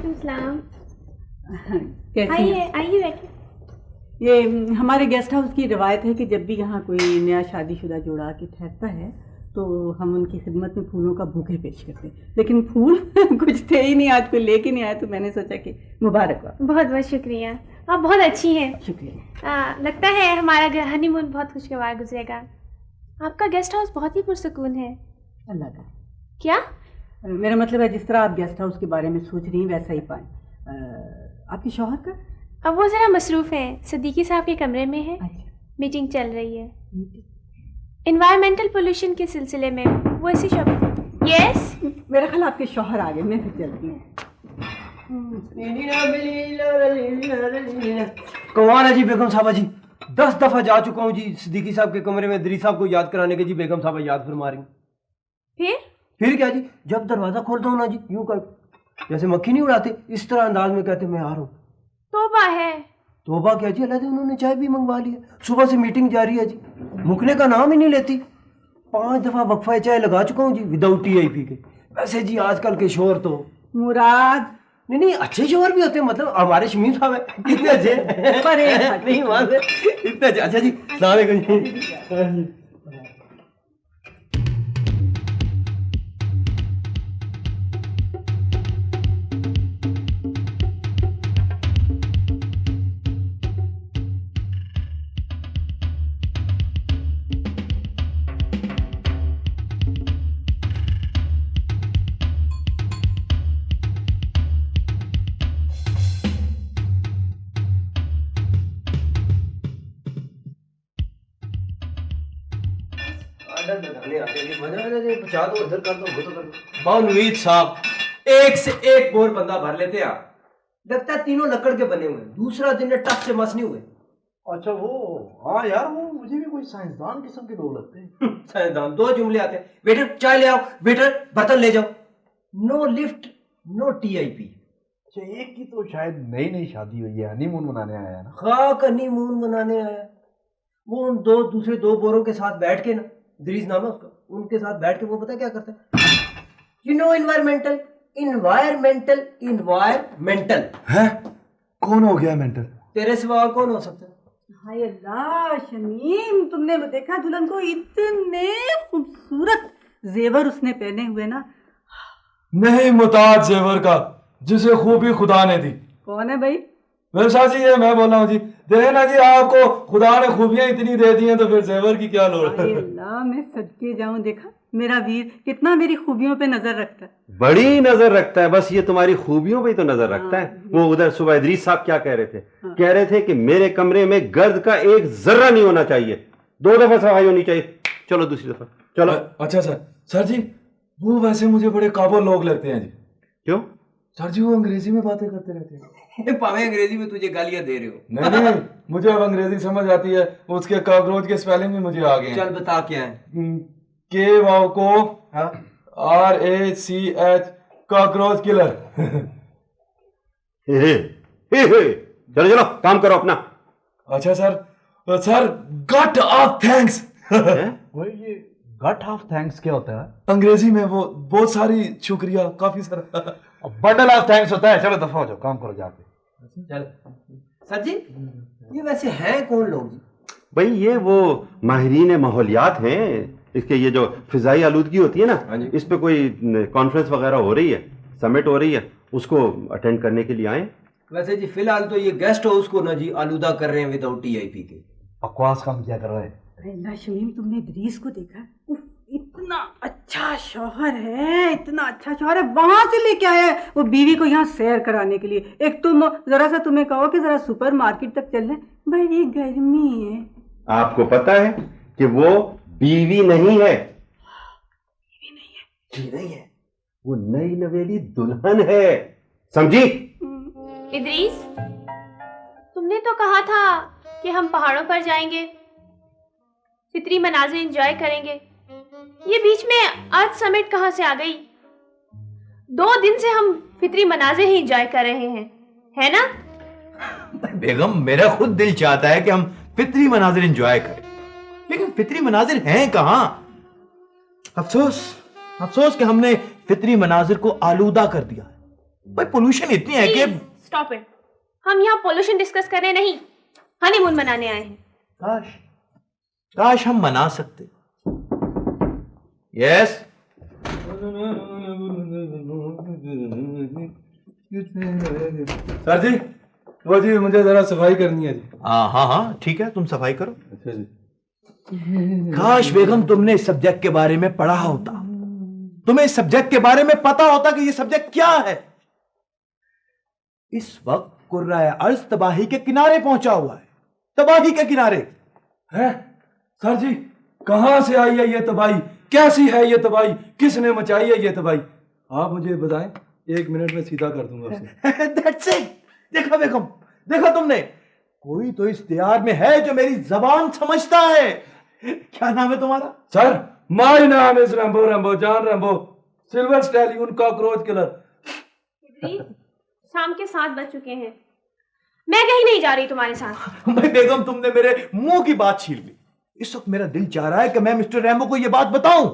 वालेकुम सलाम। कैसी आइए आइए बैठिए। ये हमारे गेस्ट हाउस की रिवायत है कि जब भी यहाँ कोई नया शादीशुदा जोड़ा के ठहरता है तो हम उनकी खिदमत में फूलों का बुके पेश करते हैं, लेकिन फूल कुछ थे ही नहीं, आज कोई लेके नहीं आया, तो मैंने सोचा कि मुबारक हो। बहुत बहुत शुक्रिया, आप बहुत अच्छी हैं। शुक्रिया। लगता है हमारा हनीमून बहुत खुशगवार गुजरेगा। आपका गेस्ट हाउस बहुत ही पुरसकून है। अल्लाह का। क्या? मेरा मतलब है जिस तरह आप गेस्ट हाउस के बारे में सोच रही हैं वैसा ही पाएं। आपके शौहर का? अब वो ज़रा मसरूफ़ हैं, सदीकी साहब के कमरे में है। अच्छा। मीटिंग चल रही है इन्वायरमेंटल पोल्यूशन के सिलसिले में, वो इसी शॉप। यस, मेरा ख्याल आपके शौहर आ गए, मैं फिर चलती हूँ। कौन है जी बेगम साहबा जी? 10 दफा जा चुका हूँ जी सिद्दीकी साहब के कमरे में दरी साहब को याद कराने के जी। बेगम साहबा याद फरमा रही। फिर क्या जी, जब दरवाजा खोलता हूँ ना जी, यूं कर जैसे मक्खी नहीं उड़ाते, इस तरह अंदाज में कहते मैं आ रहा हूँ। तौबा है। तौबा क्या जी, अल्लाह दे उन्होंने चाय भी मंगवा ली है। सुबह से मीटिंग जारी है जी, मुकने का नाम ही नहीं लेती। 5 दफा वक्फा चाय लगा चुका हूँ जी विदाउट टीआईपी के। वैसे जी आजकल के शोर तो मुराद नहीं अच्छे शोर भी होते हैं, मतलब हमारे शमीम साहब है कितने अच्छे नहीं वहां से इतने अच्छे। अच्छा जी सलाम अलैकुम। नवीद साहब एक से एक बोर बंदा भर लेते हैं। लगता है तीनों लकड़ के बने हुए, दूसरा दिन टच से मस नहीं हुए। अच्छा वो, हाँ यार वो मुझे भी कोई साइंसदान किस्म के लोग लगते हैं। साइंसदान 2 जुमले आते हैं। वेटर चाय ले आओ, वेटर बर्तन ले जाओ। No lift no TIP. अच्छा एक की तो शायद नई नई शादी हुई है, हनीमून मनाने आया है ना। खाक हनीमून मनाने आया। वो उन दूसरे 2 बोरों के साथ बैठ के ना, दरीज नाम है उसका, उनके साथ बैठ के वो पता क्या करता है, यू नो इन्वायरमेंटल है। कौन हो गया मेंटल? तेरे सिवा और कौन हो सकता है? हाय अल्लाह शमीम, तुमने वो देखा दुल्हन को? इतने खूबसूरत जेवर उसने पहने हुए ना। नहीं मुताज जेवर का, जिसे खूबी खुदा ने दी। कौन है भाई? व्यवसाय जी ये मैं बोल रहा हूँ जी। देखे ना जी, आपको खुदा ने खूबियां इतनी दे दी हैं तो फिर जेवर की क्या लोड़ है। अल्लाह मैं सदके जाऊं, देखा मेरा वीर कितना मेरी खूबियों पे नजर रखता है। बड़ी नजर रखता है, बस ये तुम्हारी खूबियों पे ही तो नजर रखता है। वो उधर सुबह इदरीस साहब क्या कह रहे थे? कह रहे थे कि मेरे कमरे में गर्द का एक जर्रा नहीं होना चाहिए, 2 दफा सफाई होनी चाहिए। चलो दूसरी दफा चलो। अच्छा सर जी वो वैसे मुझे बड़े काबुल लोग लगते हैं जी। क्यों? सर जी वो अंग्रेजी में बातें करते रहते हैं। पावे अंग्रेजी में तुझे गालियां दे रहे हो। नहीं मुझे अब अंग्रेजी समझ आती है, उसके कॉकरोच के स्पेलिंग भी मुझे आ गए हैं। चल बता क्या है। के वाव को RACH कॉकरोच किलर। चलो चलो काम करो अपना। अच्छा सर गट ऑफ थैंक्स। वही ये गट ऑफ थैंक्स क्या होता है? अंग्रेजी में वो बहुत सारी शुक्रिया, काफी सारा। बंडल ऑफ थैंक्स होता है। चलो दफा हो जाओ, काम करो जाके। चल सर जी ये वैसे हैं कौन लोग जी? भाई ये वो माहिरीन माहौलियात हैं। इसके ये जो फिजाई आलूदगी होती है ना, इस पे कोई कॉन्फ्रेंस वगैरह हो रही है, समिट हो रही है, उसको अटेंड करने के लिए आए। वैसे जी फिलहाल तो ये गेस्ट हाउस को ना जी आलूदा कर रहे हैं विदाउट टीआईपी के। बकवास काम क्या कर रहे हैं? अल्लाह शमीम, तुमने इदरीस को देखा? उफ, इतना अच्छा शौहर है, इतना अच्छा शौहर है, वहां से लेके आया है वो बीवी को यहाँ सैर कराने के लिए। एक तुम जरा सा तुम्हें कहो कि जरा सुपर मार्केट तक चल लें, बड़ी गर्मी है। आपको पता है कि वो बीवी नहीं है। जी नहीं है, वो नई नवेली दुल्हन है, समझी? इदरीस, तुमने तो कहा था कि हम पहाड़ों पर जाएंगे, फितरी मनाज़िर एंजॉय करेंगे। ये बीच में आज समिट कहां से आ गई? 2 दिन से हम फितरी मनाज़िर ही एंजॉय कर रहे हैं, है ना? बेगम मेरा खुद दिल चाहता है कि हम फितरी मनाजिर एंजॉय करें, लेकिन फितरी मनाजिर हैं कहां? अफसोस कि हमने फितरी मनाजिर को आलूदा कर दिया है। भाई पोल्यूशन इतनी है कि स्टॉप इट। हम यहाँ पोल्यूशन डिस्कस करने नहीं, हनीमून मनाने आए हैं। काश काश हम मना सकते। यस सर जी, वो जी मुझे जरा सफाई करनी है जी। हाँ हाँ हाँ ठीक है, तुम सफाई करो। अच्छा जी। काश बेगम तुमने इस सब्जेक्ट के बारे में पढ़ा होता, तुम्हें इस सब्जेक्ट के बारे में पता होता कि ये सब्जेक्ट क्या है। इस वक्त कुर्राए अर्ज तबाही के किनारे पहुंचा हुआ है, तबाही के किनारे। है सर जी, कहां से आई है ये तबाही? कैसी है ये तबाही? किसने मचाई है ये तबाही? आप मुझे बताएं, 1 मिनट में सीधा कर दूंगा उसे। That's it। देखा बेगम, देखा तुमने, कोई तो इस दियार में है जो मेरी जबान समझता है। क्या नाम है तुम्हारा? सर, माय नाम is Rambo, Rambo John Rambo, silver stallion cockroach killer. Idris, शाम के 7 बज चुके हैं, मैं कहीं नहीं जा रही तुम्हारे साथ। भाई बेगम, तुमने मेरे मुंह की बात छीन ली। इस वक्त मेरा दिल चाह रहा है कि मैं मिस्टर रैम्बो को यह बात बताऊं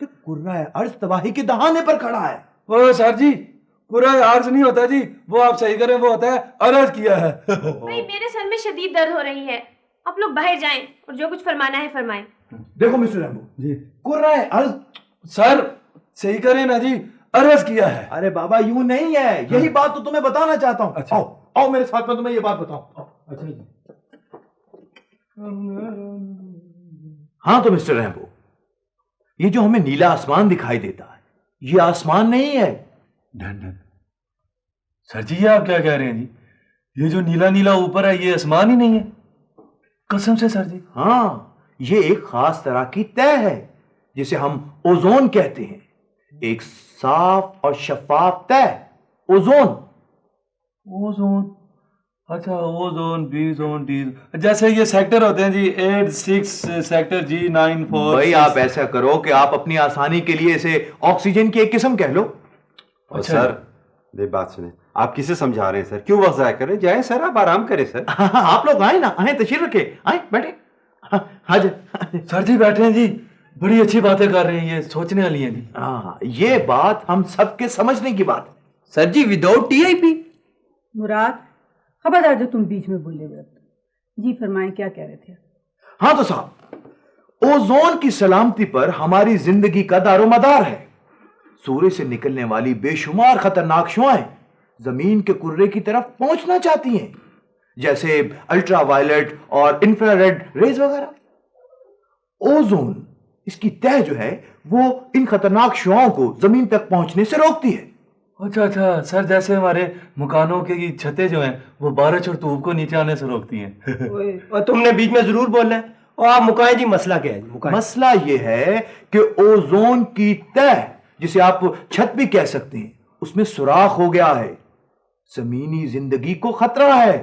कि कुर्राए अर्ज तबाही के दहाने पर खड़ा है। ओ सर जी, पूरा अर्ज नहीं होता जी, वो आप सही करें, वो होता है अर्ज किया है। भाई मेरे सर में शदीद दर्द हो रही है, आप लोग बाहर जाएं और जो कुछ फरमाना है फरमाएं। देखो मिस्टर रैम्बो जी, कुर्राए अर्ज। सर सही करें ना जी, अर्ज किया है। अरे बाबा यूं नहीं है, यही बात तो तुम्हें बताना चाहता हूं। अच्छा। आओ आओ मेरे साथ में, तुम्हें ये बात बताऊं। अच्छा जी। हाँ तो मिस्टर रैम्बो, ये जो हमें नीला आसमान दिखाई देता है, ये आसमान नहीं है। Done done. सर जी, ये आप क्या कह रहे हैं जी? ये जो नीला नीला ऊपर है, ये आसमान ही नहीं है? कसम से सर जी। हाँ, ये एक खास तरह की तह है जिसे हम ओजोन कहते हैं। एक साफ और शफाफ तह, ओजोन। ओजोन, अच्छा, ओजोन, बी जोन, डी, जैसे ये सेक्टर होते हैं जी, 8, 6 सेक्टर, जी 9, 4। भाई आप ऐसा करो कि आप अपनी आसानी के लिए इसे ऑक्सीजन की एक किस्म कह लो। और अच्छा। सर, ये बात सुने, आप किसे समझा रहे हैं सर? क्यों वक्त जाया करें? जाए सर, आप आराम करें सर। आप लोग आए ना, आए, तशरीफ रखे, आए बैठे। हाँ जी। सर जी बैठे हैं जी, बड़ी अच्छी बातें कर रहे हैं, ये सोचने वाली हैं जी। हाँ, ये बात हम सबके समझने की बात है। सर जी, विदाउट टीआईपी। मुराद, खबरदार जो तुम बीच में बोले हुए। जी फरमाएं, क्या कह रहे थे? हाँ तो साहब, ओजोन की सलामती पर हमारी जिंदगी का दारोमदार है। सूर्य से निकलने वाली बेशुमार खतरनाक शुआएं जमीन के कुर्रे की तरफ पहुंचना चाहती हैं, जैसे अल्ट्रावायलेट और इंफ्रारेड रेज वगैरह। ओजोन, इसकी तह जो है, वो इन खतरनाक शुआओं को जमीन तक पहुंचने से रोकती है। अच्छा अच्छा सर, जैसे हमारे मकानों की छतें जो हैं, वो बारिश और धूप को नीचे आने से रोकती हैं। और तुमने बीच में जरूर बोलना है। और आप मुकाए जी, मसला क्या है जी? मुकाए। मसला ये है कि ओजोन की तह, जिसे आप छत भी कह सकते हैं, उसमें सुराख हो गया है। जमीनी जिंदगी को खतरा है।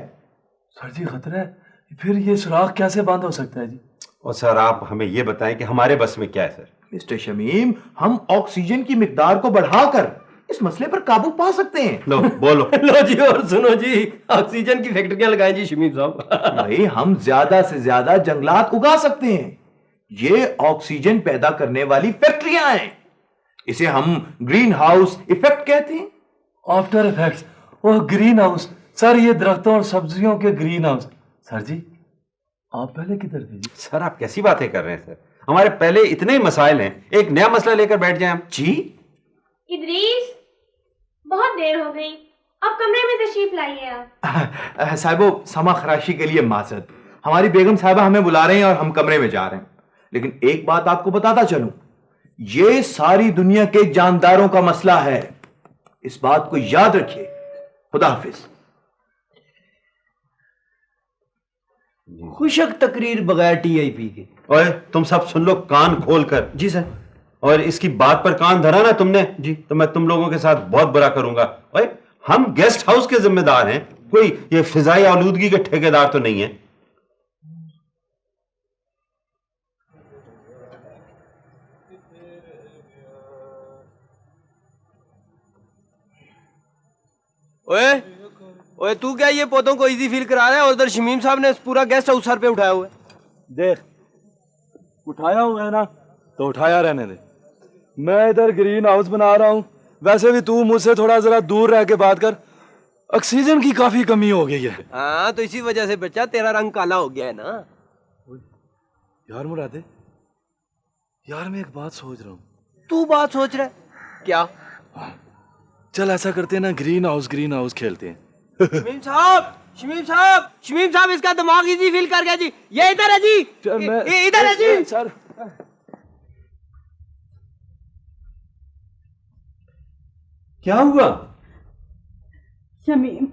सर जी खतरा है? फिर ये सुराख कैसे बंद हो सकता है जी? और सर, आप हमें ये बताएं कि हमारे बस में क्या है सर? मिस्टर शमीम, हम ऑक्सीजन की मिकदार को बढ़ाकर इस मसले पर काबू पा सकते हैं। लो बोलो। लो जी, और सुनो जी, ऑक्सीजन की फैक्ट्रियां लगाएं जी शमीम साहब। भाई, हम ज्यादा से ज्यादा जंगलात उगा सकते हैं। ये ऑक्सीजन पैदा करने वाली फैक्ट्रियां हैं। इसे हम ग्रीन हाउस इफेक्ट कहते हैं। आफ्टर इफेक्ट्स, ओह ग्रीन हाउस। सर, ये दरख्तों और सब्जियों के ग्रीन हाउस। सर जी, आप पहले किधर थे जी? सर, आप कैसी बातें कर रहे हैं सर? हमारे पहले इतने मसाइल हैं, एक नया मसला लेकर बैठ जाएं हम। जी इदरीस, बहुत देर हो गई, अब कमरे में तशरीफ लाइए आप। साहिबो, समा खराशी के लिए माजरत। हमारी बेगम साहिबा हमें बुला रहे हैं और हम कमरे में जा रहे हैं। लेकिन एक बात आपको बताता चलूं, ये सारी दुनिया के जानदारों का मसला है। इस बात को याद रखिए। खुदा हाफिज। खुशक तकरीर बगैर टीआईपी के। ओए, तुम सब सुन लो कान खोल कर। जी सर। और इसकी बात पर कान धरा ना तुमने जी, तो मैं तुम लोगों के साथ बहुत बुरा करूंगा। ओए, हम गेस्ट हाउस के जिम्मेदार हैं, कोई ये फिजाई आलूदगी के ठेकेदार तो नहीं है। ओए ओए, तू क्या ये पौधों को इजी फील करा रहा है? और उधर शमीम साहब ने पूरा गेस्ट हाउस सर पे उठाया हुआ है। देख, उठाया हुआ है ना, तो उठाया रहने दे। मैं इधर ग्रीन हाउस बना रहा हूँ वैसे भी तू मुझसे थोड़ा जरा दूर रह के बात कर, ऑक्सीजन की काफी कमी हो गई है। हाँ तो इसी वजह से बच्चा तेरा रंग काला हो गया है ना। यार मुरादे, यार मैं एक बात सोच रहा हूँ। तू बात सोच रहा है क्या? चल ऐसा करते हैं ना, ग्रीन हाउस खेलते हैं। शमीम साहब इसका दिमाग इजी फील कर गया जी। ये इधर है जी, ये इधर है जी। सर क्या हुआ? शमीम,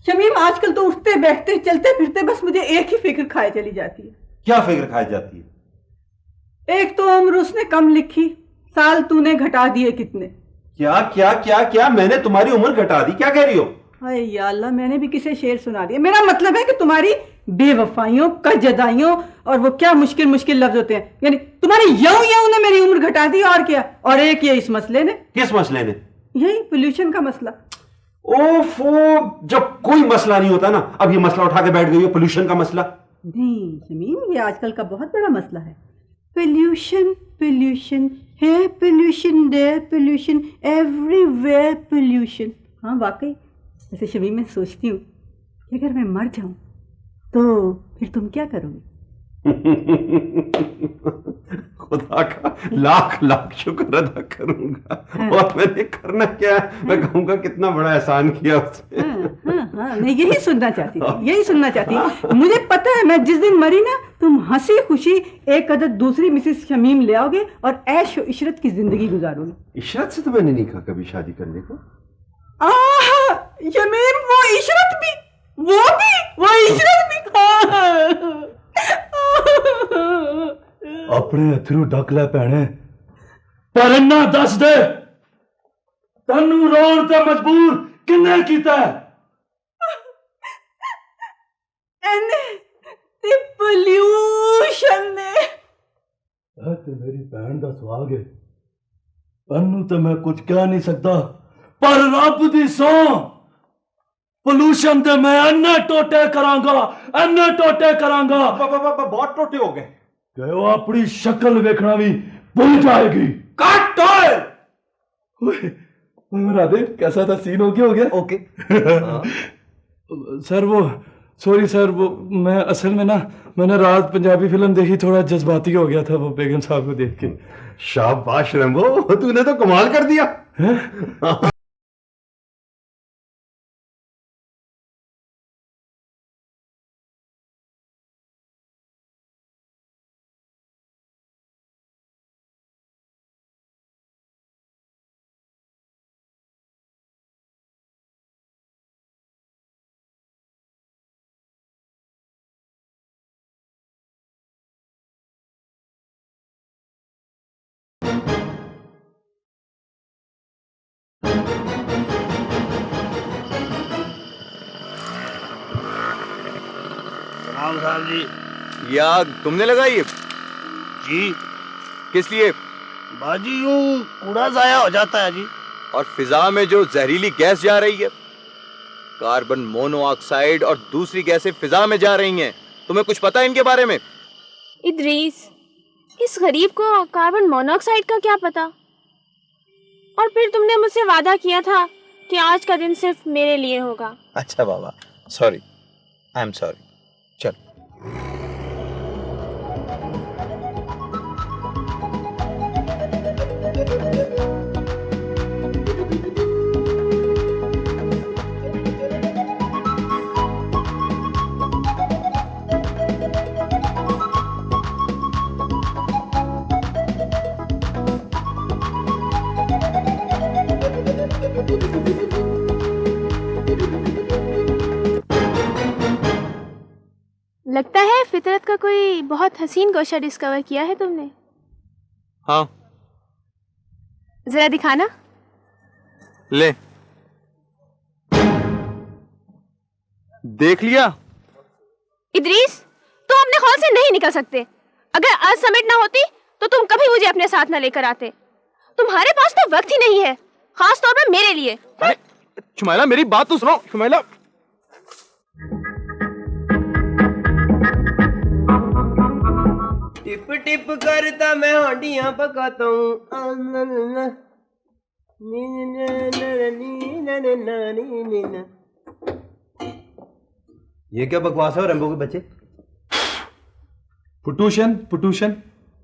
शमीम आजकल तो उठते बैठते चलते फिरते बस मुझे एक ही फिक्र खाए चली जाती है। क्या फिक्र खाई जाती है? एक तो उम्र उसने कम लिखी, साल तूने घटा दिए कितने। क्या क्या क्या क्या? मैंने तुम्हारी उम्र घटा दी? क्या कह रही हो? हाय या अल्लाह, मैंने भी किसे शेर सुना दिया। मेरा मतलब है कि तुम्हारी बेवफाइयों कजदाइयों और वो क्या मुश्किल मुश्किल लफ्ज होते हैं, यानी तुम्हारी यऊ ने मेरी उम्र घटा दी। और क्या? और एक ये इस मसले ने। किस मसले ने? यही पोल्यूशन का मसला। ओफो, जब कोई मसला नहीं होता ना, अब ये मसला उठा के बैठ गई हो, पोल्यूशन का मसला। नहीं शमीम, ये आजकल का बहुत बड़ा मसला है। पोल्यूशन पोल्यूशन है, pollution there, pollution everywhere, pollution. हाँ वाकई। वैसे शमीम मैं सोचती हूँ कि अगर मैं मर जाऊं तो फिर तुम क्या करोगे? खुदा का लाख लाख शुक्र अदा करूंगा। और मैंने करना क्या है? मैं कहूंगा कितना बड़ा एहसान किया उसने। हाँ, मैं यही सुनना चाहती थी, यही सुनना चाहती थी। मुझे पता है मैं जिस दिन मरी ना, तुम हंसी खुशी एक अदद दूसरी मिसेस शमीम ले आओगे और ऐश व इशरत की जिंदगी गुजारोगे। इशरत से तो मैंने नहीं कहा कभी शादी करने को। शमीम, वो इशरत भी, वो इशरत भी। अपने अथरू ढक ले भैने, पर इन्ना दस दे, तन्नू रोन ते मजबूर किन्ने कीता है? ते पोल्यूशन ने। ते मेरी भैन दा सुहाग है, तन्नू ते मैं कुछ कह नहीं सकता, पर रब दी सौ पोल्यूशन ते मैं अन्ने टोटे करांगा, अन्ने टोटे करांगा। बहुत टोटे हो गए। कि वो अपनी शक्ल वेखना भी भूल जाएगी। काट राधे, कैसा था सीन? हो गया? ओके। सर वो सॉरी सर, वो मैं असल में ना, मैंने रात पंजाबी फिल्म देखी, थोड़ा जज्बाती हो गया था वो बेगम साहब को देख के। शाबाश रंबो, तूने तो कमाल कर दिया। राम साहब जी। ये आग तुमने लगाई है? जी किस लिए? बाजी यूं कूड़ा जाया हो जाता है जी। और फिजा में जो जहरीली गैस जा रही है, कार्बन मोनोऑक्साइड और दूसरी गैसें फिजा में जा रही हैं, तुम्हें कुछ पता है इनके बारे में? इदरीस, इस गरीब को कार्बन मोनोऑक्साइड का क्या पता? और फिर तुमने मुझसे वादा किया था कि आज का दिन सिर्फ मेरे लिए होगा। अच्छा बाबा, सॉरी, आई एम सॉरी। चल। लगता है फितरत का कोई बहुत हसीन गोशा डिस्कवर किया है तुमने। हाँ, जरा दिखाना। ले, देख लिया? इदरीस, तुम अपने खौल से नहीं निकल सकते। अगर आज समिट ना होती तो तुम कभी मुझे अपने साथ ना लेकर आते। तुम्हारे पास तो वक्त ही नहीं है, खास तौर पर मेरे लिए। अरे शुमैला, मेरी बात तो सुनो। शुमैला, टिप टिप करता मैं हांडियां पकाता हूँ। ये क्या बकवास है रंबो के बच्चे? पुटूशन पुटूशन,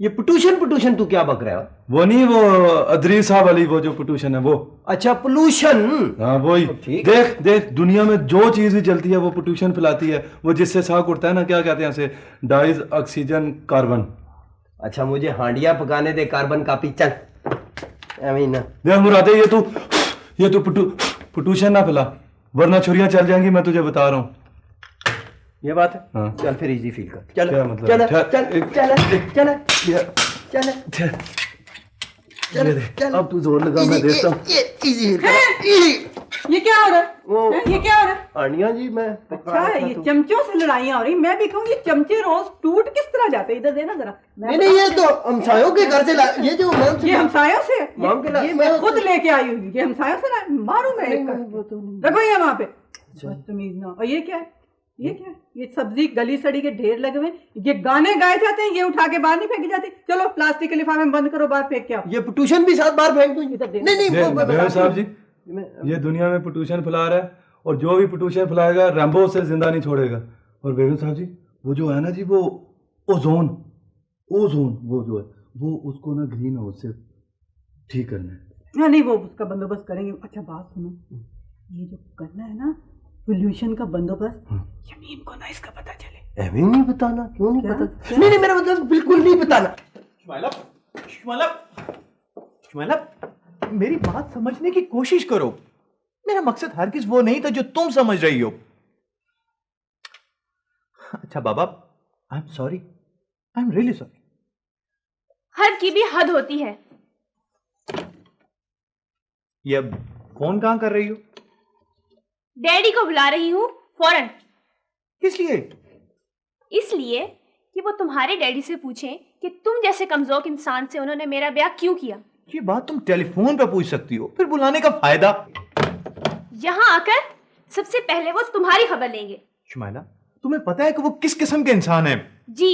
ये पुटूशन तू क्या बक रहा है? वो नहीं, वो अदरी साहब वाली वो जो पुटूशन है वो। अच्छा पोल्यूशन। हाँ वही। ठीक। देख देख, दुनिया में जो चीज भी चलती है वो पोल्यूशन फैलाती है। वो जिससे साग उठता है ना, क्या कहते हैं उसे, डाइज ऑक्सीजन कार्बन। अच्छा मुझे हांडिया पकाने दे कार्बन कापी, चल अमीन। देख मुरादे, ये तू पोल्यूशन ना फैला, वरना छुरियां चल जाएंगी, मैं तुझे बता रहा हूँ। ये बात है। हाँ। चल फिर इजी फील कर। चल क्या मतलब? चल चल, चल एक- चल चल चल चल, चल चल। अब तू जोर लगा, मैं देखता हूँ। ये इजी फील कर। ये क्या हो रहा है? वो हैं? ये क्या हो रहा है? हांडिया जी मैं अच्छा है, ये चमचों से लड़ाइयाँ हो रही। मैं भी कहूँ ये चमचे रोज टूट किस तरह जाते हैं? इधर देना जरा। नहीं नहीं, ये तो हमसायों के घर से ला, ये जो मैम से ये हमसायों से, माम के ला- ये मैं खुद लेके आई हुई। ये हमसायों से ना मारू मैं एक कर। रखो ये वहाँ पे, बदतमीज ना। और ये क्या है? ये क्या है? ये सब्जी गली सड़ी के ढेर लगे हुए। ये गाने गाए जाते हैं, ये उठा के बाहर नहीं फेंके जाते। चलो प्लास्टिक के लिफाफे में बंद करो, बाहर फेंक के आओ। ये पोल्यूशन भी साथ बाहर फेंक दूं? इधर दे। नहीं नहीं देख साहब जी, मैं ये दुनिया में पोल्यूशन फैला रहा है, और जो भी पोल्यूशन फैलाएगा रैम्बो उसे जिंदा नहीं छोड़ेगा। और बेगम साहब जी, वो जो है ना जी, वो ओजोन वो जो है, वो उसको ना ग्रीन हाउस से ठीक करना है। हाँ नहीं, वो उसका बंदोबस्त करेंगे। अच्छा बात सुनो, ये जो करना है ना पोल्यूशन का बंदोबस्त, शमीम को ना इसका पता चले। अभी नहीं बताना? क्यों नहीं क्या? पता? नहीं नहीं, मेरा मतलब बिल्कुल नहीं बताना। शुमाइला, मेरी बात समझने की कोशिश करो। मेरा मकसद हरगिज वो नहीं था जो तुम समझ रही हो। अच्छा बाबा, I am sorry, I am really sorry. हद की भी हद होती है। ये अब फोन कहां कर रही हो? डैडी को बुला रही हूँ फौरन। किस लिए? इसलिए कि वो तुम्हारे डैडी से पूछें कि तुम जैसे कमजोर इंसान से उन्होंने मेरा ब्याह क्यों किया। ये बात तुम टेलीफोन पे पूछ सकती हो, फिर बुलाने का फायदा? यहाँ आकर सबसे पहले वो तुम्हारी खबर लेंगे। शुमाइला, तुम्हें पता है कि वो किस किस्म के इंसान है? जी,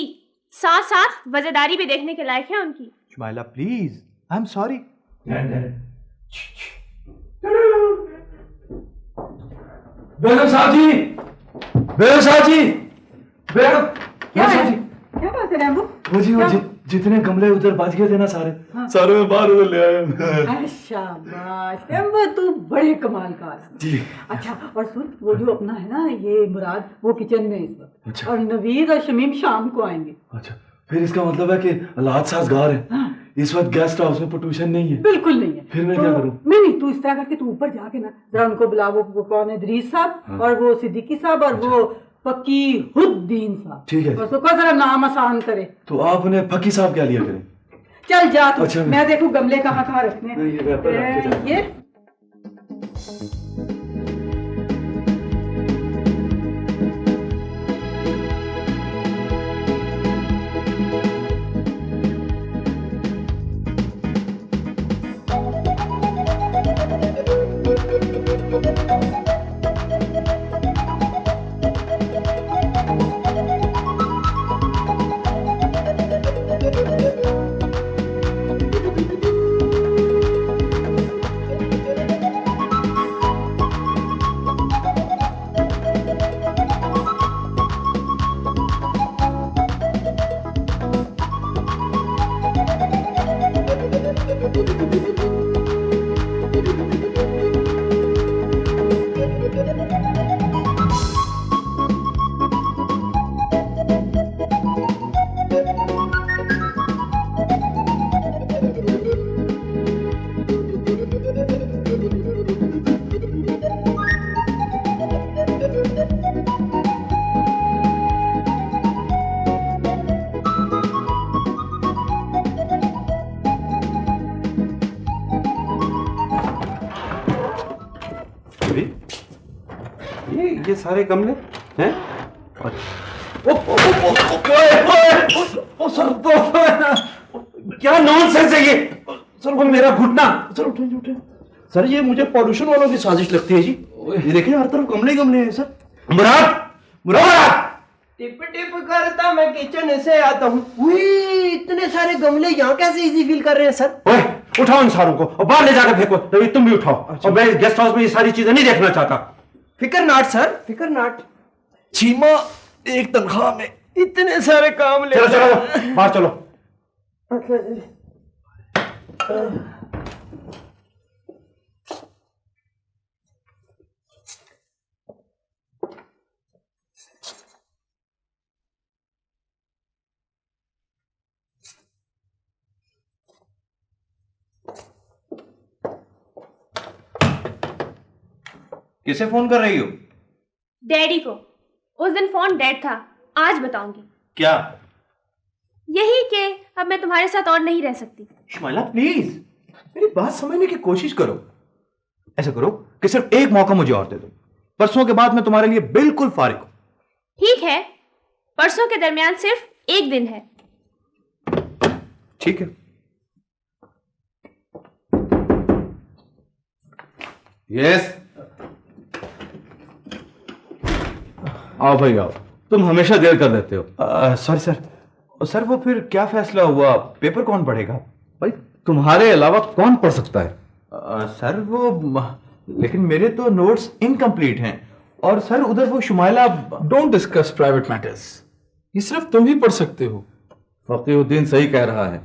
साथ साथ वजहदारी भी देखने के लायक है उनकी। Shumaila please, I am sorry. बेगम साहब जी, बेगम साहब जी, बेगम क्या साहब है? जी, क्या बात है रैम्बो? वो जी वो जितने गमले उधर बच गए थे ना सारे, सारे में बाहर उधर ले आया। अरे शाबाश रैम्बो, तू बड़े कमाल का है। जी। अच्छा और सुन, वो जो अपना है ना ये मुराद, वो किचन में है इस वक्त। अच्छा। और नवीद और शमीम शाम को आएंगे। अच्छा, फिर इसका मतलब है कि हालात साजगार है। हाँ। इस वक्त गेस्ट हाउस में पोल्यूशन नहीं है। बिल्कुल नहीं है। फिर मैं तो क्या करूं? नहीं, तू इस तरह करके तू ऊपर जाके ना जरा उनको बुला। वो कौन है? इदरीस साहब और वो सिद्दीकी साहब और वो फकीहुद्दीन साहब। ठीक है। बस उसका जरा नाम आसान करे। तो आप उन्हें फकी साहब क्या लिया करें। चल जा तू। अच्छा, मैं देखूं गमले कहाँ कहाँ रखने हैं। ये बेहतर है, आपके साथ। ये ये सारे गमले हैं? क्या नॉनसेंस है ये? सर वो मेरा घुटना। सर उठे उठे। सर ये मुझे पॉल्यूशन वालों की साजिश लगती है जी। ये देखिए हर तरफ गमले गमले हैं सर। मुराद, मुराद, टिप टिप करता मैं किचन से आता हूँ। इतने सारे गमले यहाँ कैसे इजी फील कर रहे हैं सर? ओए उठाओ इन सारों को और बाहर ले जाकर फेंको। तभी तुम भी उठाओ। और मैं इस गेस्ट हाउस में ये सारी चीजें नहीं देखना चाहता। फिकर नाट सर, फिकर नाट। चीमा एक तनख्वाह में इतने सारे काम ले चलो चलो बाहर चलो। किसे फोन कर रही हो? डैडी को। उस दिन फोन डेड था, आज बताऊंगी। क्या? यही कि अब मैं तुम्हारे साथ और नहीं रह सकती। शुमाइला प्लीज मेरी बात समझने की कोशिश करो। ऐसा करो कि सिर्फ एक मौका मुझे और दे दो, परसों के बाद मैं तुम्हारे लिए बिल्कुल फारिग हूं। ठीक है, परसों के दरमियान सिर्फ एक दिन है। ठीक है। यस। आओ भाई आओ, तुम हमेशा देर कर देते हो। Sorry sir. सर वो फिर क्या फैसला हुआ, पेपर कौन पढ़ेगा? भाई तुम्हारे अलावा कौन पढ़ सकता है? सर वो लेकिन मेरे तो नोट्स इनकम्प्लीट हैं। और सर उधर वो Shumaila. Don't discuss private matters, ये सिर्फ तुम ही पढ़ सकते हो। फकीरुद्दीन सही कह रहा है।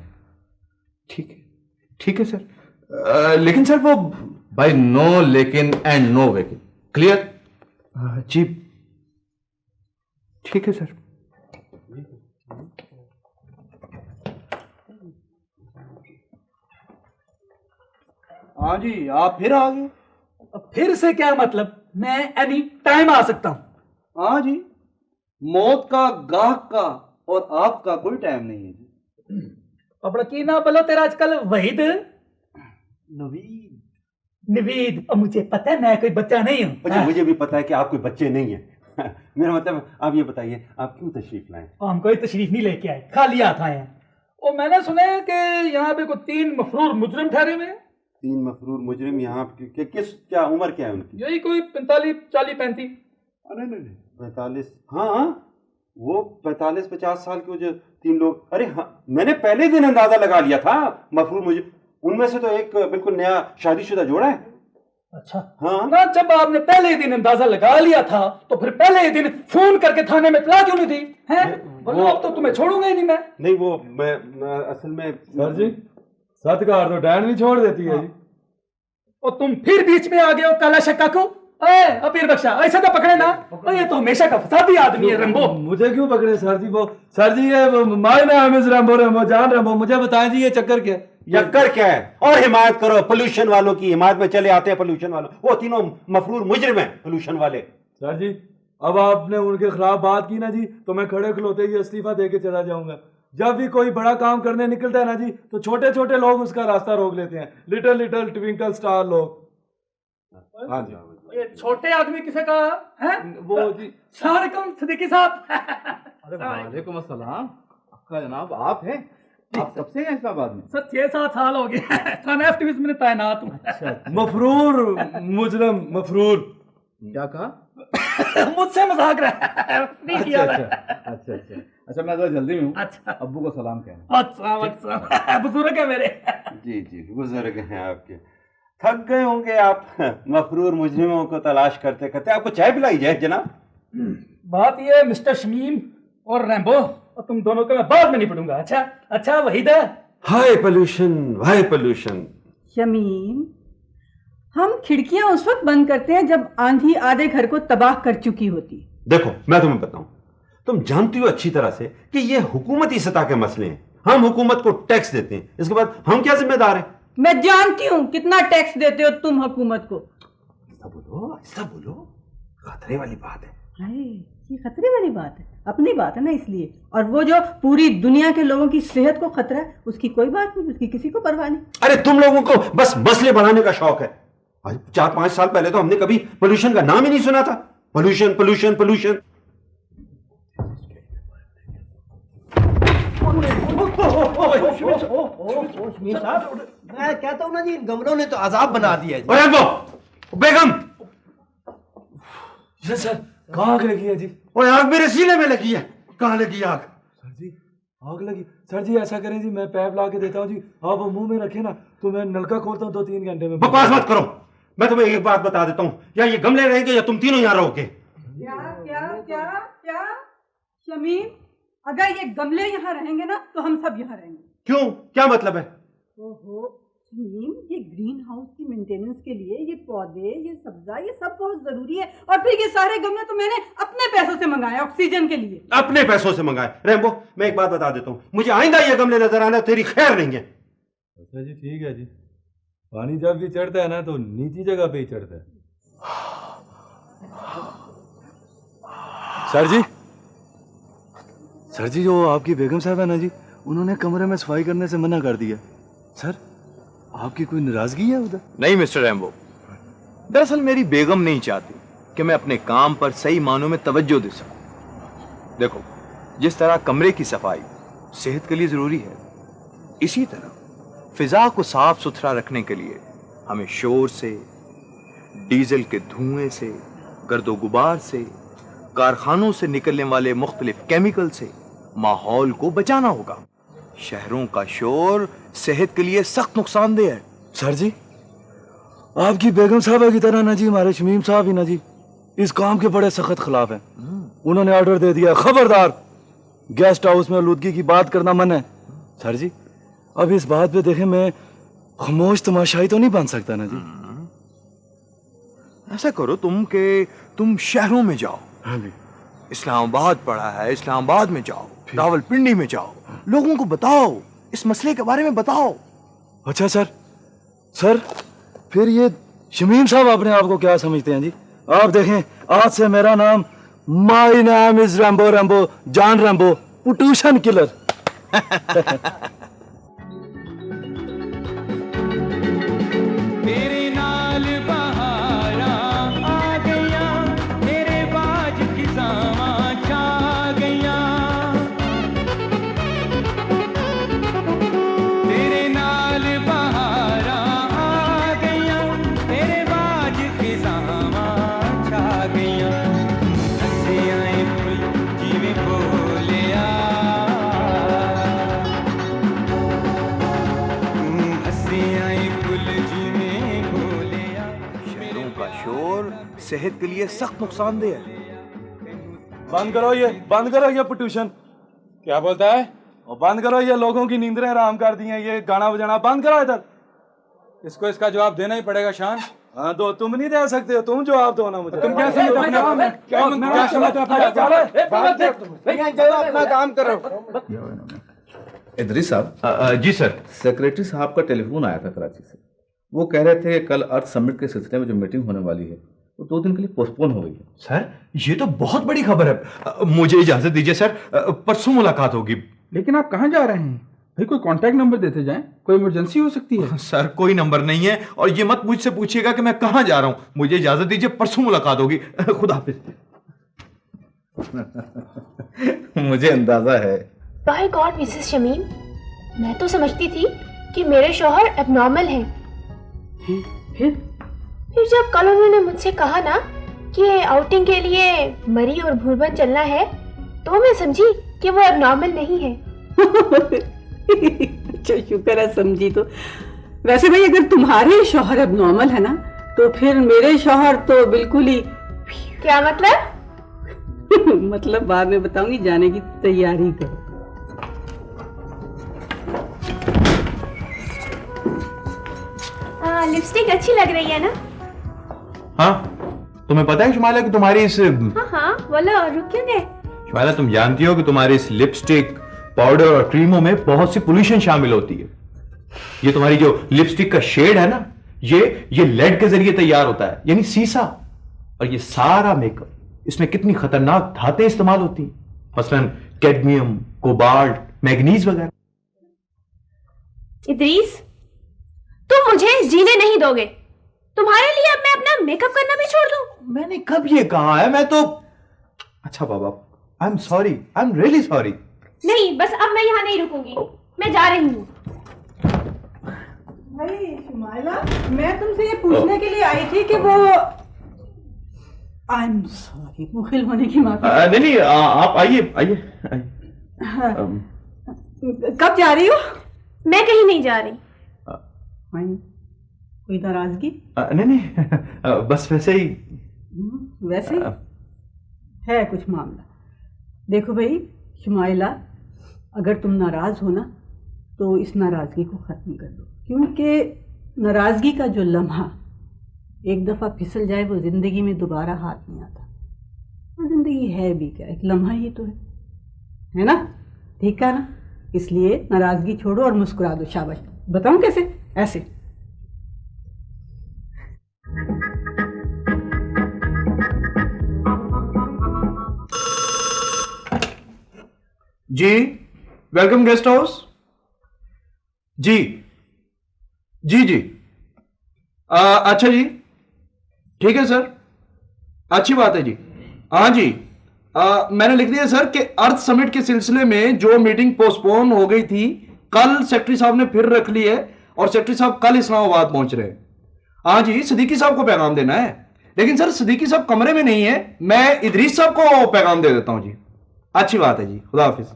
ठीक है सर। लेकिन सर वो भाई नो लेकिन एंड नो वेकिन, क्लियर? जी ठीक है सर। हाँ जी, आप फिर आ गए। फिर से क्या मतलब, मैं एनी टाइम आ सकता हूं। हाँ जी, मौत का, गाहक का और आपका कोई टाइम नहीं है जी। अपना की ना बोलो तेरा आजकल वहीद नवीद। नवीद। और मुझे पता है मैं कोई बच्चा नहीं हूँ। अच्छा, मुझे भी पता है कि आप कोई बच्चे नहीं हैं। मेरा मतलब आप ये बताइए आप क्यों तशरीफ लाए? हम कोई तशरीफ नहीं लेके आए, खाली हाथ आए हैं। और मैंने सुना है कि यहाँ पे कोई 3 मफरूर मुजरिम ठहरे हुए हैं। 3 मफरूर मुजरिम यहाँ किस क्या उम्र क्या है उनकी? यही कोई 45, 40, 35। अरे नहीं 45। हाँ वो 45-50 साल के वो जो 3 लोग। अरे हाँ, मैंने पहले दिन अंदाजा लगा लिया था मफरूर मुजरिम। उनमें से तो एक बिल्कुल नया शादीशुदा जोड़ा है। अच्छा हाँ ना, जब आपने पहले ही दिन अंदाजा लगा लिया था तो फिर पहले ही दिन फोन करके थाने में इत्तला क्यों नहीं दी है? बोलो अब तो तुम्हें छोड़ूंगा ही नहीं मैं। नहीं वो मैं असल में सर जी, सत का तो डैन नहीं छोड़ देती है जी। और तुम फिर बीच में आ गए हो काला शक्का को। अबीर बख्शा ऐसा तो पकड़े ना। ये तो हमेशा का फसादी आदमी है रंबो। मुझे क्यों पकड़े सर जी? वो सर जी ये माय नाम इज रंबो, रंबो जान रंबो। मुझे बताएं जी ये चक्कर क्या? यक्कर क्या है? और हिमायत करो पोल्यूशन वालों की, हिमायत में चले आते हैं पोल्यूशन वालों। वो तीनों मफरूर मुजरिम हैं पोल्यूशन वाले। सर जी अब आपने उनके खिलाफ बात की ना जी, तो मैं खड़े खलोते ही इस्तीफा दे के चला जाऊंगा। जब भी कोई बड़ा काम करने निकलता है ना जी, तो छोटे छोटे लोग उसका रास्ता रोक लेते हैं। लिटिल लिटिल ट्विंकल स्टार लोग। हाँ जी। ये छोटे आदमी किसे कहा है? वो जी सलाम सिद्दीकी साहब। अरे वालेकुम अस्सलाम। आपका जनाब आप हैं? आप कब से हैं इस्लामाबाद में? सर 6-7 साल हो गए थाना एक्टिविस्ट में तैनात हूँ। मफरूर मुजरम मफरूर। क्या कहा? मुझसे मजाक रहा नहीं किया। अच्छा मैं जरा जल्दी में हूँ। अच्छा अब्बू को सलाम कहना। अच्छा बुजुर्ग है मेरे। जी जी बुजुर्ग हैं आपके। थक गए होंगे आप मफरूर मुजरिमों को तलाश करते करते। आपको चाय पिलाई जाए जनाब? बात ये है मिस्टर शमीम और रैम्बो, और तुम दोनों को मैं बाद में नहीं पढ़ूंगा। अच्छा वहीदा। हाय पोल्यूशन। शमीम, हम खिड़कियां उस वक्त बंद करते हैं जब आंधी आधे घर को तबाह कर चुकी होती। देखो मैं तुम्हें बताऊं, तुम जानती हो अच्छी तरह से कि ये हुकूमती सतह के मसले हैं। हम हुकूमत को टैक्स देते हैं, इसके बाद हम क्या जिम्मेदार हैं? मैं जानती हूँ कितना टैक्स देते हो तुम हुकूमत को। ऐसा बोलो, खतरे वाली बात है। अरे ये खतरे वाली बात है, अपनी बात है ना इसलिए। और वो जो पूरी दुनिया के लोगों की सेहत को खतरा है, उसकी कोई बात नहीं, उसकी किसी को परवाह नहीं। अरे तुम लोगों को बस मसले बढ़ाने का शौक है। आज 4-5 साल पहले तो हमने कभी पोल्यूशन का नाम ही नहीं सुना था। पोल्यूशन। मैं कहता हूँ ना जी, इन गमलों ने तो अजाब बना दिया जी। और वो बेगम, सर कहाँ आग लगी है जी? और आग मेरे सीने में लगी है। कहाँ लगी आग? सर जी आग लगी। सर जी ऐसा करें जी, मैं पैप ला के देता हूँ जी, आप वो मुंह में रखे ना तो मैं नलका खोलता हूँ 2-3 घंटे में। बकवास मत करो, मैं तुम्हें एक बात बता देता हूँ, या ये गमले रहेंगे या तुम तीनों यहाँ रहोगे। क्या क्या क्या क्या शमीम, अगर ये गमले यहाँ रहेंगे ना तो हम सब यहाँ रहेंगे। क्यों, क्या मतलब है? ओहो शमीम, ये ग्रीन हाउस की मेंटेनेंस के लिए ये पौधे, ये सब्जा, ये सब बहुत जरूरी है। और फिर ये सारे गमले तो मैंने अपने पैसों से मंगाए, ऑक्सीजन के लिए। अपने पैसों से मंगाए? रैम्बो, मैं एक बात बता देता हूँ, मुझे आइंदा ये गमले नजर आना तेरी खैर नहीं है। अच्छा जी ठीक है जी, पानी जब भी चढ़ता है ना तो नीची जगह पे ही चढ़ता है। सर जी जो आपकी बेगम साहब है ना जी, उन्होंने कमरे में सफाई करने से मना कर दिया। सर आपकी कोई नाराजगी है उधर? नहीं मिस्टर रैम्बो, दरअसल मेरी बेगम नहीं चाहती कि मैं अपने काम पर सही मानों में तवज्जो दे सकूं। देखो, जिस तरह कमरे की सफाई सेहत के लिए जरूरी है, इसी तरह फिजा को साफ सुथरा रखने के लिए हमें शोर से, डीजल के धुएं से, गर्दो गुबार से, कारखानों से निकलने वाले मुख्तलिफ केमिकल से माहौल को बचाना होगा। शहरों का शोर सेहत के लिए सख्त नुकसानदेह है। सर जी आपकी बेगम साहबा की तरह ना जी हमारे शमीम साहब ही ना जी इस काम के बड़े सख्त खिलाफ हैं। उन्होंने ऑर्डर दे दिया, खबरदार गेस्ट हाउस में आलूदगी की बात करना मन है। सर जी अब इस बात पे देखें, मैं खामोश तमाशाई तो नहीं बन सकता ना जी। ऐसा करो तुम शहरों में जाओ। हाँ जी, इस्लामाबाद पड़ा है, इस्लामाबाद में जाओ, रावलपिंडी में जाओ, लोगों को बताओ, इस मसले के बारे में बताओ। अच्छा सर फिर ये शमीम साहब अपने आप को क्या समझते हैं जी? आप देखें, आज से मेरा नाम my name is Rambo, Rambo John Rambo, पुटूशन किलर। तेरे नाल बहारा आ गया, तेरे बाज खिजावा छा गया, तेरे नाल बहारा आ गया, तेरे बाज खिजावा छा गया, हंसियां फुल जिवें बोलिया, हंसियां फुल जिवें बोलिया। शहरों का शोर सेहत के लिए सख्त नुकसानदेह है। बंद करो ये पुटूशन। क्या बोलता है? और बंद करो ये लोगों की नींदें हराम कर दी हैं, ये गाना बजाना बंद करो इधर। इसको इसका जवाब देना ही पड़ेगा शान। हाँ तो तुम नहीं दे सकते हो, तुम जवाब दो ना मुझे। तुम क्या समझते हो अपना काम है? क्या समझते हो अपना काम करो? इदरीस साहब। जी सर। सेक्रेटरी साहब का टेलीफोन आया था कराची से। वो कह रहे थे कल अर्थ समिट के सिलसिले में जो मीटिंग होने वाली है वो 2 दिन के लिए पोस्टपोन हो गई है। सर ये तो बहुत बड़ी खबर है, मुझे इजाजत दीजिए सर, परसों मुलाकात होगी। लेकिन आप कहाँ जा रहे हैं भाई? कोई कांटेक्ट नंबर देते जाएं, कोई इमरजेंसी हो सकती है। सर कोई नंबर नहीं है, और ये मत मुझसे पूछिएगा कि मैं कहाँ जा रहा हूँ, मुझे इजाजत दीजिए, परसों मुलाकात होगी। खुदा हाफिज। मुझे अंदाजा है। बाय गॉड मिसेस शमीम, मैं तो समझती थी कि मेरे शौहर एबनॉर्मल हैं। फिर जब कल उन्होंने मुझसे कहा ना कि आउटिंग के लिए मरी और भूरबन चलना है, तो मैं समझी कि वो एबनॉर्मल नहीं है। अच्छा शुक्र है समझी तो। वैसे भाई अगर तुम्हारे शौहर एबनॉर्मल है ना तो फिर मेरे शौहर तो बिल्कुल ही। क्या मतलब? मतलब बाद में बताऊंगी, जाने की तैयारी करो। लिपस्टिक अच्छी लग रही है ना? हाँ तुम्हें पता है शुमाइला कि तुम्हारी इस हाँ बोलो, रुक क्यों गए? शुमाइला तुम जानती हो कि तुम्हारी इस लिपस्टिक, पाउडर और क्रीमों में बहुत सी पोल्यूशन शामिल होती है। ये तुम्हारी जो लिपस्टिक का शेड है ना, ये लेड के जरिए तैयार होता है, यानी सीसा। और ये सारा मेकअप, इसमें कितनी खतरनाक धातें इस्तेमाल होती हैं, मसलन कैडमियम, कोबाल्ट, मैग्नीज वगैरह। इदरीस, तुम मुझे जीने नहीं दोगे। तुम्हारे लिए अब मैं अपना मेकअप करना भी छोड़ दूं? मैंने कब ये कहा है? मैं तो अच्छा बाबा, I am sorry, I am really sorry. नहीं, बस अब मैं यहाँ नहीं रुकूंगी, मैं जा रही हूँ। भाई शुमाइला, मैं तुमसे ये पूछने के लिए आई थी कि वो आई एम सॉरी, मुखिल होने की माफी। नहीं आप आइए। हाँ, कब जा रही हो? मैं कहीं नहीं जा रही। कोई नाराजगी? नहीं नहीं बस वैसे ही। वैसे ही है कुछ मामला। देखो भाई शुमाइला, अगर तुम नाराज हो ना तो इस नाराजगी को खत्म कर दो, क्योंकि नाराजगी का जो लम्हा एक दफा फिसल जाए वो जिंदगी में दोबारा हाथ नहीं आता। वो जिंदगी है भी क्या, एक लम्हा ही तो है ना? ठीक है ना? इसलिए नाराजगी छोड़ो और मुस्कुरा दो। शाबाश। बताऊं कैसे? ऐसे। जी वेलकम गेस्ट हाउस। जी जी जी अच्छा जी, ठीक है सर, अच्छी बात है जी। हाँ जी, मैंने लिख दिया सर कि अर्थ समिट के सिलसिले में जो मीटिंग पोस्टपोन हो गई थी कल सेक्रेटरी साहब ने फिर रख ली है और सेक्रेटरी साहब कल इस्लामाबाद पहुंच रहे हैं। हाँ जी, सिद्दीकी साहब को पैगाम देना है, लेकिन सर सिद्दीकी साहब कमरे में नहीं है, मैं इदरीस साहब को पैगाम दे देता हूं जी। अच्छी बात है जी, खुदा हाफिज।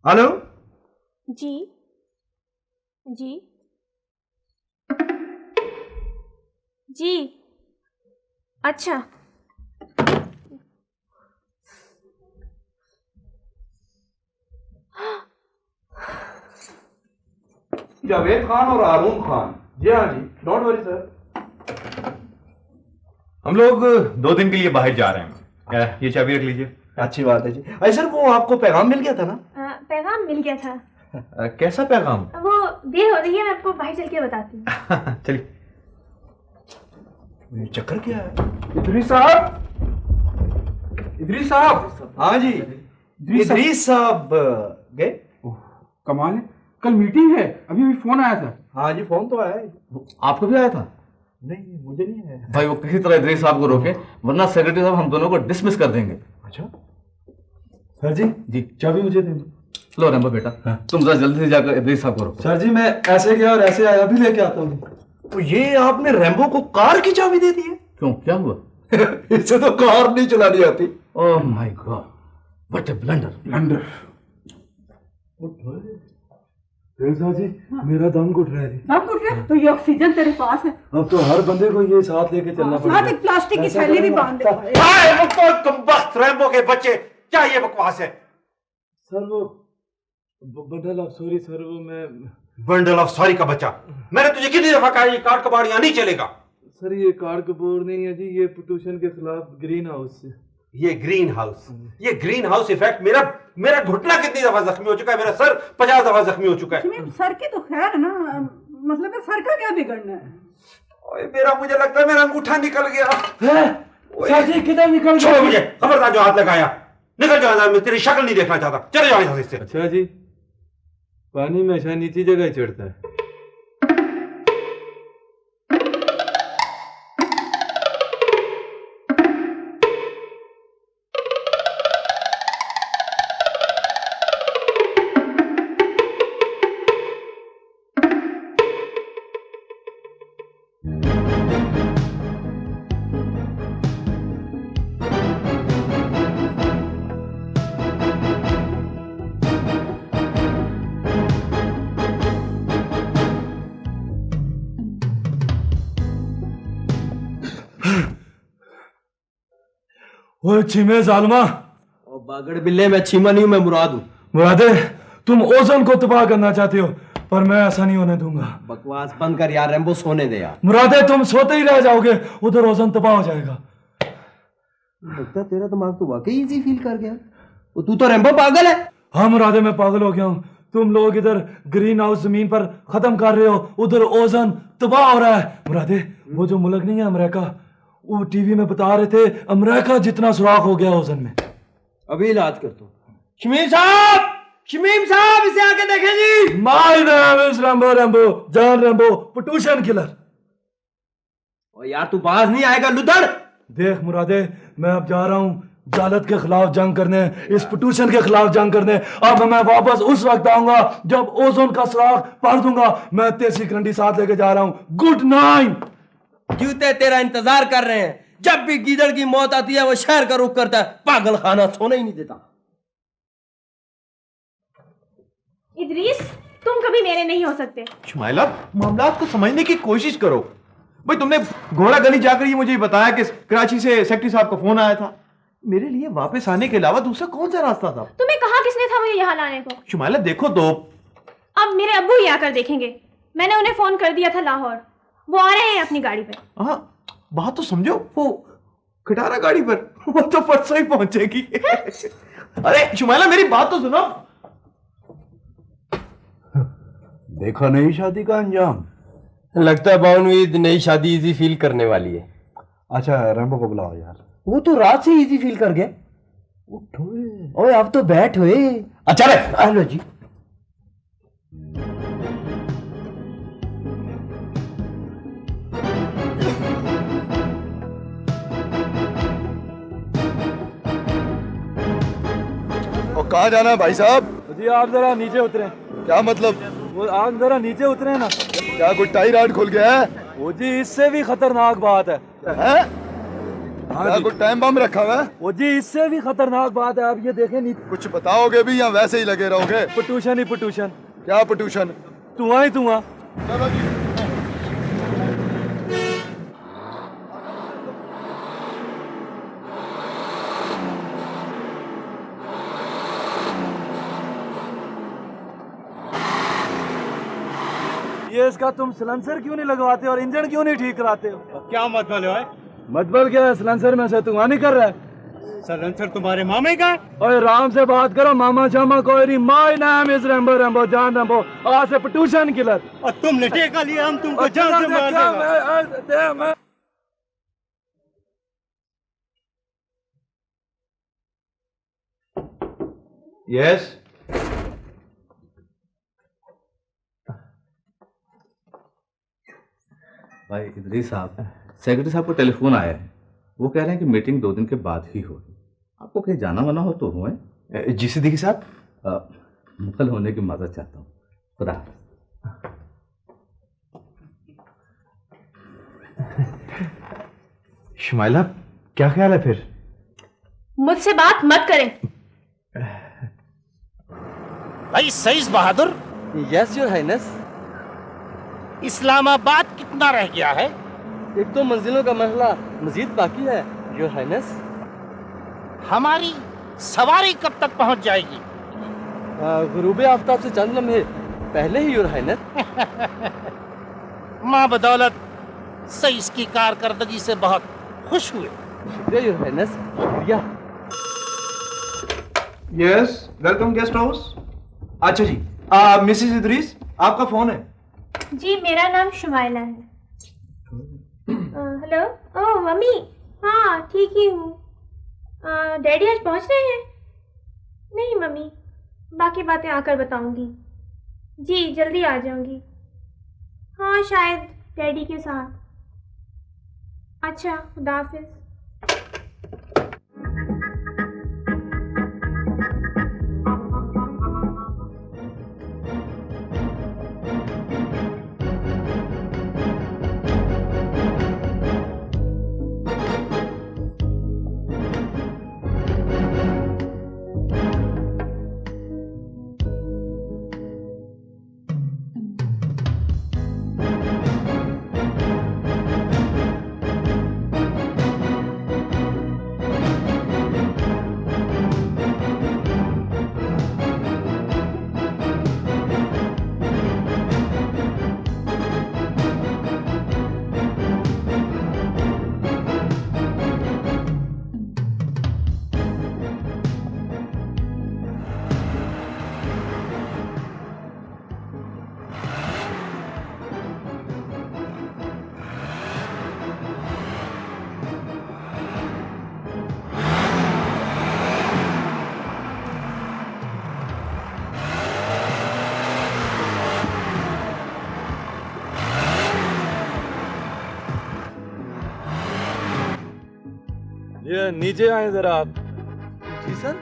हेलो जी जी जी। अच्छा, जावेद खान और आरून खान। जी हाँ जी, डोंट वरी सर। हम लोग 2 दिन के लिए बाहर जा रहे हैं, ये चाबी रख लीजिए। अच्छी बात है जी। अरे सर वो आपको पैगाम मिल गया था ना? पैगाम मिल गया था। कैसा पैगाम? वो देर हो रही है, मैं आपको बाहर चल के बताती हूँ। चलिए। चक्कर क्या है? इदरीस साहब, इदरीस साहब। हाँ जी, इदरीस साहब गए। कमाल है, कल मीटिंग है, अभी अभी फोन आया था। हाँ जी, फोन तो आया है। आपको भी आया था? नहीं मुझे नहीं आया। भाई वो किसी तरह इदरीस साहब को रोके, वरना सेक्रेटरी साहब हम दोनों को डिसमिस कर देंगे। अच्छा सर जी, जी चाबी मुझे दे दो। लो रैम्बो बेटा, तुम जरा जल्दी से जाकर इदरीस साहब को रोको। सर जी मैं ऐसे गया और ऐसे आया, अभी लेके आता हूँ। तो ये आपने रैम्बो को कार की चाबी दे दी है? क्यों, क्या हुआ? इससे तो कार नहीं चलानी आती। Oh my God, what a blunder. Blunder. साहब जी, मेरा दम घुट रहा है। दम घुट रहा है? तो ये ऑक्सीजन तेरे पास है। अब तो हर बंदे को ये साथ लेके चलना पड़ेगा। साथ एक प्लास्टिक की थैली भी बांध दे। रैम्बो के बच्चे, क्या ये बकवास है? सर वो बंडल ऑफ सॉरी सर, वो मैं बंडल ऑफ सॉरी का बच्चा, मैंने तुझे कितनी दफा कहा ये कार्ड कबाड़ यहाँ नहीं चलेगा। सर ये कार्ड कपूर नहीं है जी, ये पोल्यूशन के खिलाफ ग्रीन हाउस से। ये ग्रीन हाउस इफेक्ट मेरा घुटना कितनी दफा जख्मी हो चुका है, मेरा सर 50 दफा जख्मी हो चुका है। सर की तो खैर है ना, मतलब सर का क्या बिगड़ना है? ओए मेरा, मुझे लगता है मेरा अंगूठा निकल गया। सर जी किधर निकल गया? छोड़ो मुझे, खबरदार जो हाथ लगाया, निकल जाओ, मैं तेरी शक्ल नहीं देखना चाहता, चले जाओ यहाँ से। अच्छा जी, पानी में हमेशा नीची जगह ही चढ़ता है। ओए चीमे जालमा, और बागड़ बिल्ले, मैं छीमा नहीं हूं, मैं मुराद हूं। मुरादे, तुम ओजन को तबाह करना चाहते हो, पर मैं ऐसा नहीं होने दूंगा। बकवास बंद कर यार, रैम्बो सोने दे यार। मुरादे तुम सोते ही रह जाओगे, उधर ओजन तबाह हो जाएगा। लगता है तेरा दिमाग तो वाकई इजी फील कर गया। तू तो रैम्बो पागल है। हाँ मुरादे, मैं पागल हो गया हूँ। तुम लोग इधर ग्रीन हाउस जमीन पर खत्म कर रहे हो, उधर ओजन तबाह हो रहा है। मुरादे, वो जो मुल्क नहीं है अमेरिका, वो टीवी में बता रहे थे अमेरिका जितना सुराख हो गया ओजन में। अभी इलाज करता हूँ। शमीम साहब इसे आके देखें जी। My name is Rambo, Rambo John Rambo, pollution killer. और यार तू बाज नहीं आएगा लुदड़। देख मुरादे, मैं अब जा रहा हूँ जालत के खिलाफ जंग करने, इस पोल्यूशन के खिलाफ जंग करने। अब मैं वापस उस वक्त आऊंगा जब ओजोन का सुराख पार दूंगा। मैं तेजी करंडी साथ लेके जा रहा हूँ। Good night. जूते तेरा इंतजार कर रहे हैं, जब भी गीदड़ की मौत आती है वो शहर का रुख करता है, पागल खाना सोने ही नहीं देता। इदरीस, तुम कभी मेरे नहीं हो सकते। शुमाइला, मामलात को समझने की कोशिश करो। भाई तुमने घोड़ा गली जाकर ये मुझे बताया कि कराची से सेक्रेटरी साहब का फोन आया था। मेरे लिए वापस आने के अलावा दूसरा कौन सा रास्ता था? तुम्हें कहा किसने था मुझे यहाँ लाने को? शुमाइला देखो तो। अब मेरे अब्बू ही आकर देखेंगे। मैंने उन्हें फोन कर दिया था लाहौर, वो आ रहे हैं अपनी गाड़ी पे। हाँ, बात तो समझो, वो खटारा गाड़ी पर, वो तो परसों ही पहुंचेगी। अरे शुमाइला मेरी बात तो सुनो। देखा नई शादी का अंजाम। लगता है बाउनवीद नई शादी इजी फील करने वाली है। अच्छा रैम्बो को बुलाओ यार। वो तो रात से इजी फील कर गया। ओए अब तो बैठ हुए। अच्छा रे, हेलो जी। और कहाँ जाना है भाई साहब? जी आप जरा नीचे उतरे। क्या मतलब? वो आप जरा नीचे उतरे ना। क्या कोई टाई राड खुल गया है? वो जी इससे भी खतरनाक बात है। हैं? क्या कोई टाइम बम रखा हुआ है? वो जी इससे भी खतरनाक बात है। आप ये देखें नहीं। कुछ बताओगे भी या वैसे ही लगे रहोगे? पटूशन ही पटूशन। क्या पटूशन? धुआं ही धुआं। चलो जी। ये इसका तुम सिलेंसर क्यों नहीं लगवाते और इंजन क्यों नहीं ठीक कराते हो? क्या मतलब है? मतलब क्या है? सिलेंसर में से धुआं नहीं कर रहा है। सलेंसर तुम्हारे मामे का? ओए आराम से बात करो, मामा शामा कोई नहीं। My name is Rambo, Rambo जान रैम्बो। आज से पटूशन किलर। और तुमने ठेका लिया, हम तुमको जान से मार देंगे। यस। भाई इदरीस साहब, सेक्रेटरी साहब को टेलीफोन आया है। वो कह रहे हैं कि मीटिंग 2 दिन के बाद ही होगी। आपको कहीं जाना वाना हो तो हुए? जी सिद्दीकी साहब। मुखल होने की माजरत चाहता हूँ। खुदा हाफ़िज़। शुमाइला क्या ख्याल है फिर? मुझसे बात मत करें। भाई Saeed Bahadur. Yes your highness. Islamabad कितना रह गया है? 1-2 मंजिलों का मसला मजीद बाकी है योर हाइनेस। हमारी सवारी कब तक पहुंच जाएगी? गुरूबे आफ्ताब से चंद लम्हे पहले ही योर हाइनेस। माँ बदौलत सईद की कारकर्दगी से बहुत खुश हुए। शुक्रिया योर हाइनेस, शुक्रिया। Yes, welcome guest house. अच्छा जी, मिसेस इदरीस आपका फोन है। जी मेरा नाम शुमाइला है। हेलो। ओह मम्मी, हाँ ठीक ही हूँ। डैडी आज पहुँच रहे हैं? नहीं मम्मी, बाकी बातें आकर बताऊंगी। जी जल्दी आ जाऊंगी। हाँ शायद डैडी के साथ। अच्छा खुदा हाफिज़। ये नीचे आए जरा आप। जी सर।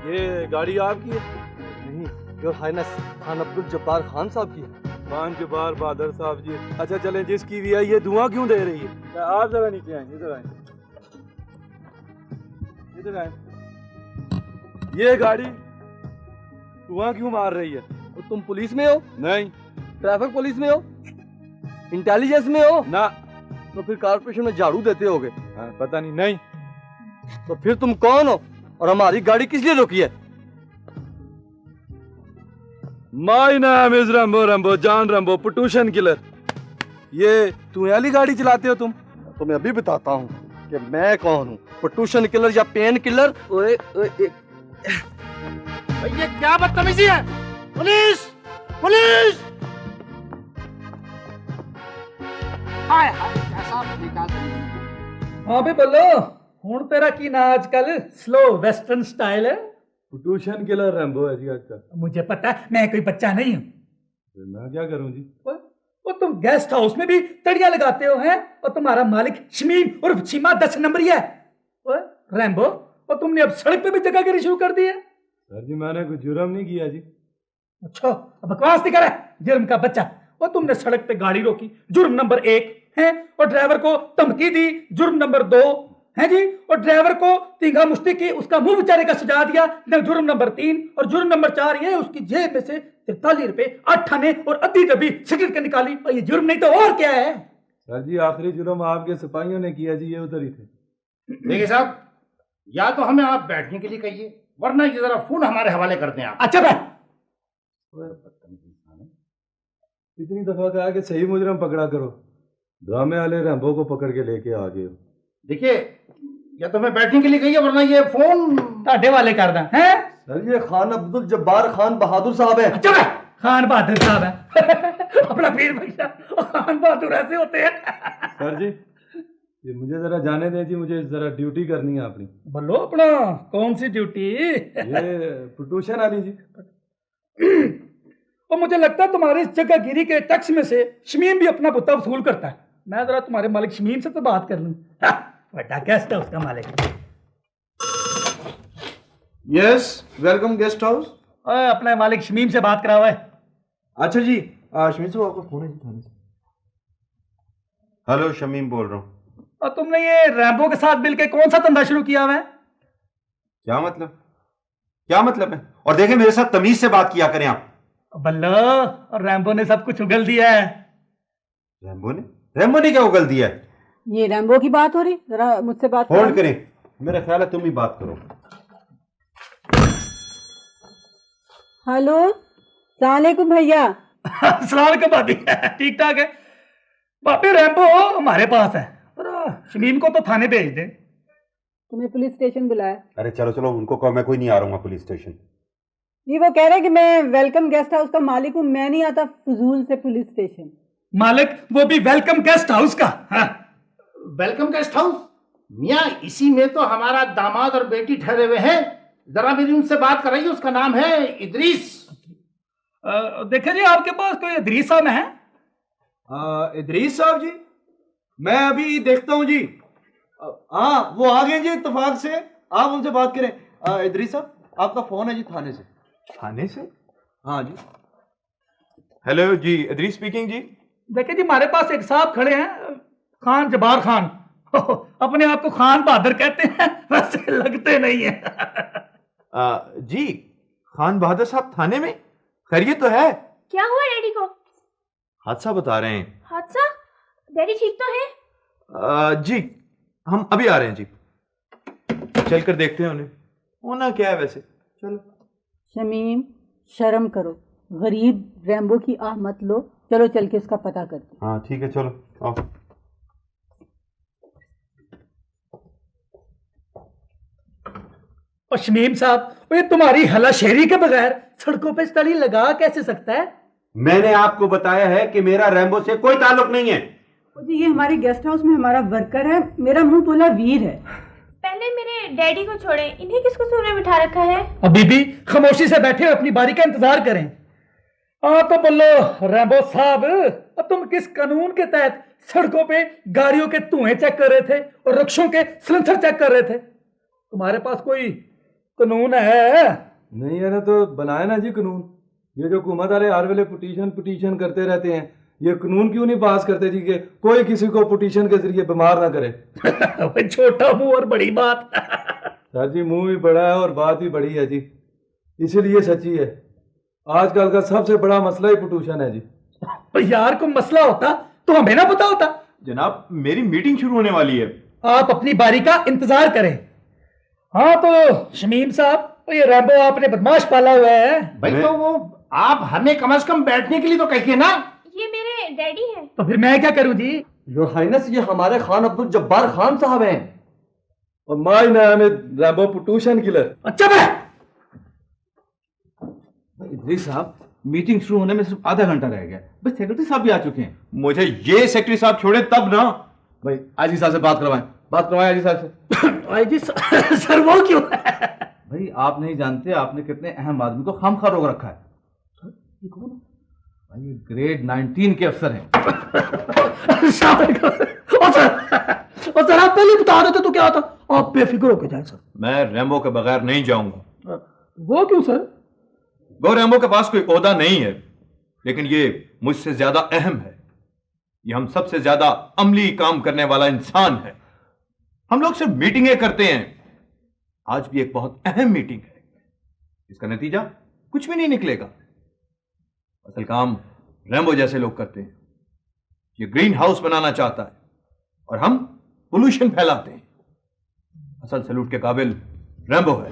ये गाड़ी आपकी है? नहीं योर हाइनेस, खान अब्दुल जब्बार खान साहब की है। खान जब्बार बहादुर साहब जी। अच्छा चलें, जिसकी भी है ये धुआं क्यों दे रही है? आप जरा नीचे आए, इधर आए। जगह है। ये गाड़ी धुआं क्यों मार रही है? तो तुम पुलिस में हो? नहीं। ट्रैफिक पुलिस में हो? इंटेलिजेंस में हो? ना। तो फिर कारपोरेशन में झाड़ू देते होगे? हाँ, पता नहीं। नहीं। तो फिर तुम कौन हो और हमारी गाड़ी किस लिए रोकी है? My name is Rambo, Rambo John Rambo, pollution killer. ये धुएं वाली गाड़ी चलाते हो तुम? तो मैं अभी बताता हूँ कि मैं कौन हूँ, पटूशन किलर या पेन किलर। ओए ये क्या बदतमीजी है? पुलिस! पुलिस! हाय हाय कैसा निकाल। हाँ बे बोलो, हूं तेरा की ना आजकल स्लो वेस्टर्न स्टाइल है? पटूशन किलर रैम्बो है जी आजकल। मुझे पता है, मैं कोई बच्चा नहीं हूँ। मैं क्या करूं जी? वो तुम गेस्ट हाउस में भी तड़ियां लगाते हो हैं, और तुम्हारा मालिक शमीम और चीमा 10 नंबरी है। रैम्बो, और तुमने अब सड़क पे भी जगहगिरी शुरू कर दी है। सर जी मैंने कोई जुर्म नहीं किया जी। अच्छा, बकवास नहीं करे जुर्म का बच्चा। वो तुमने सड़क पे गाड़ी रोकी, जुर्म नंबर 1 है, और ड्राइवर को धमकी दी, जुर्म नंबर 2 है जी, और ड्राइवर को तींगा मुश्ती की, उसका मुंह बेचारे का सजा दिया, जुर्म नंबर 3, और जुर्म नंबर 4 ये उसकी जेब में से 43 रुपए 8 आने और आधी डब्बी सिगरेट के निकाली। और ये जुर्म नहीं तो और क्या है? सर जी आखिरी जुर्म आपके सिपाहियों ने किया जी, ये उधर ही थे। देखिए साहब, या तो हमें आप बैठने के लिए कहिए, वरना ये जरा फोन हमारे हवाले कर दें आप। अच्छा बैठ। इतनी दफा कहा कि सही मुजरम पकड़ा करो, ड्रामे वाले रैम्बो को पकड़ के लेके आ गए हो। देखिए, या तो हमें बैठने के लिए कहिए, वरना ये फोन ताडे वाले कर दें हैं। सर ये खान अब्दुल जब्बार खान बहादुर साहब है। अच्छा बैठ। खान बहादुर साहब है अपना पीर भैया, खान बहादुर ऐसे होते हैं। सर जी ये मुझे जरा जाने दें जी, मुझे जरा ड्यूटी करनी है अपनी। बोलो अपना, कौन सी ड्यूटी? ये पटूशन वाली जी। और मुझे लगता है तुम्हारे इस जगहगिरी के टैक्स में से शमीम भी अपना बुत्ता वसूल करता है। मैं जरा तुम्हारे मालिक शमीम से तो बात कर लूं। बड़ा गेस्ट है उसका मालिक। Yes, welcome guest house. अपने मालिक शमीम से बात करा हुआ है। अच्छा जी, शमीम साहब आपका फोन है जी थाने से। हेलो, शमीम बोल रहा हूँ। और तुमने ये रैम्बो के साथ मिलकर कौन सा धंधा शुरू किया हुआ है? क्या मतलब? क्या मतलब है? और देखें मेरे साथ तमीज से बात किया करें आप। बल्लो, और रैम्बो ने सब कुछ उगल दिया है। रैम्बो ने क्या उगल दिया है? ये रैम्बो की बात हो रही, जरा मुझसे बात होल्ड करें, मेरा ख्याल है तुम ही बात करो। हेलो, सलाम अलैकुम भैया। सलाम अलैकुम भाभी, ठीक ठाक है भाभी। रैम्बो हमारे पास है, शमीम को तो थाने भेज दे। तुम्हें पुलिस स्टेशन बुलाया? अरे चलो चलो, उनको कहो मैं कोई नहीं आ रहा हूँ पुलिस स्टेशन। नहीं, वो कह रहे कि मैं वेलकम गेस्ट हाउस का मालिक हूँ, मैं नहीं आता फजूल से पुलिस स्टेशन। मालिक, वो भी वेलकम गेस्ट हाउस का? हाँ। Welcome guest house? मियाँ, इसी में तो हमारा दामाद और बेटी ठहरे हुए हैं। जरा मेरी उनसे बात कराइए, उसका नाम है इदरीस। देखे जी, आपके पास कोई इदरीस साहब है? इदरीस साहब जी, मैं अभी देखता हूँ जी। हाँ, वो आ गए जी इत्तेफाक से, आप उनसे बात करें। इदरीस साहब, आपका फोन है जी थाने से। थाने से? हाँ जी। हेलो जी, इदरीस स्पीकिंग जी। देखे जी, हमारे पास एक साहब खड़े हैं, खान जबार खान। अपने आप को खान बहादुर कहते हैं, वैसे लगते नहीं है। जी, खान बहादुर साहब थाने में? खैरियत तो है? क्या हुआ डैडी को? हादसा बता रहे हैं। हादसा? डैडी ठीक तो है? जी, हम अभी आ रहे हैं जी। चलकर देखते हैं उन्हें, होना क्या है वैसे। चलो। शमीम, शर्म करो, गरीब रैम्बो की आह मत लो, चलो चल के उसका पता करते। हाँ ठीक है, चलो आओ। और शमीम साहब, ये तुम्हारी हलाशेरी के बगैर सड़कों पे तली लगा कैसे सकता है? मैंने आपको बताया है कि मेरा रैम्बो से कोई ताल्लुक नहीं है। जी, ये हमारे गेस्ट हाउस में हमारा वर्कर है, मेरा मुंह बोला वीर है। पहले मेरे डैडी को छोड़े, इन्हें किसको सोने में बिठा रखा है? अभी भी खामोशी से बैठे हो, अपनी बारी का इंतजार करें। हाँ तो बोलो रैम्बो साहब, अब तुम किस कानून के तहत सड़कों पे गाड़ियों के धुएं चेक कर रहे थे और रिक्शों के सिलेंसर चेक कर रहे थे? तुम्हारे पास कोई कानून है? नहीं है ना, तो बनाया ना जी कानून। ये जो हुकूमत वाले हर वेले पिटीशन करते रहते हैं, ये कानून क्यों नहीं पास करते जी कि कोई किसी को पिटीशन के जरिए बीमार ना करे? छोटा मुंह और बड़ी बात। सर जी मुंह भी बड़ा है और बात भी बड़ी है जी, इसलिए सच्ची है। आजकल का सबसे बड़ा मसला ही प्रदूषण है जी। तो यार कोई मसला होता तो हमें ना पता होता। जनाब मेरी मीटिंग शुरू होने वाली है। आप अपनी बारी का इंतजार करें। हाँ तो शमीम साहब, तो ये रैम्बो आपने बदमाश पाला हुआ है। भाई तो वो आप हमें कम से कम बैठने के लिए तो कहिए ना। ये मेरे डैडी हैं। तो फिर मैं क्या करूं जी? योर हाइनेस, ये हमारे खान अब्दुल जब्बार खान साहब हैं। और माय नाम है रैम्बो प्रदूषण किलर। अच्छा मैं इदरीस साहब, मीटिंग शुरू होने में सिर्फ आधा घंटा रह गया, बस सेक्रेटरी साहब भी आ चुके हैं। मुझे ये सेक्रेटरी साहब छोड़े तब ना। भाई आईजी साहब से बात करवाएं आईजी साहब से। आईजी सर वो क्यों? भाई आप नहीं जानते आपने कितने अहम आदमी को खामखा रोक रखा है। सर ये कौन है? भाई ये ग्रेड 19 के अफसर हैं। और सर आप पहले बता देते तो क्या होता? आप बेफिक्र होके जाए सर। मैं रैम्बो के बगैर नहीं जाऊंगा। वो क्यों सर? वो रैम्बो के पास कोई ओहदा नहीं है, लेकिन ये मुझसे ज्यादा अहम है। ये हम सबसे ज्यादा अमली काम करने वाला इंसान है। हम लोग सिर्फ मीटिंगें करते हैं। आज भी एक बहुत अहम मीटिंग है, इसका नतीजा कुछ भी नहीं निकलेगा। असल काम रैम्बो जैसे लोग करते हैं। ये ग्रीन हाउस बनाना चाहता है और हम पोल्यूशन फैलाते हैं। असल सैल्यूट के काबिल रैम्बो है।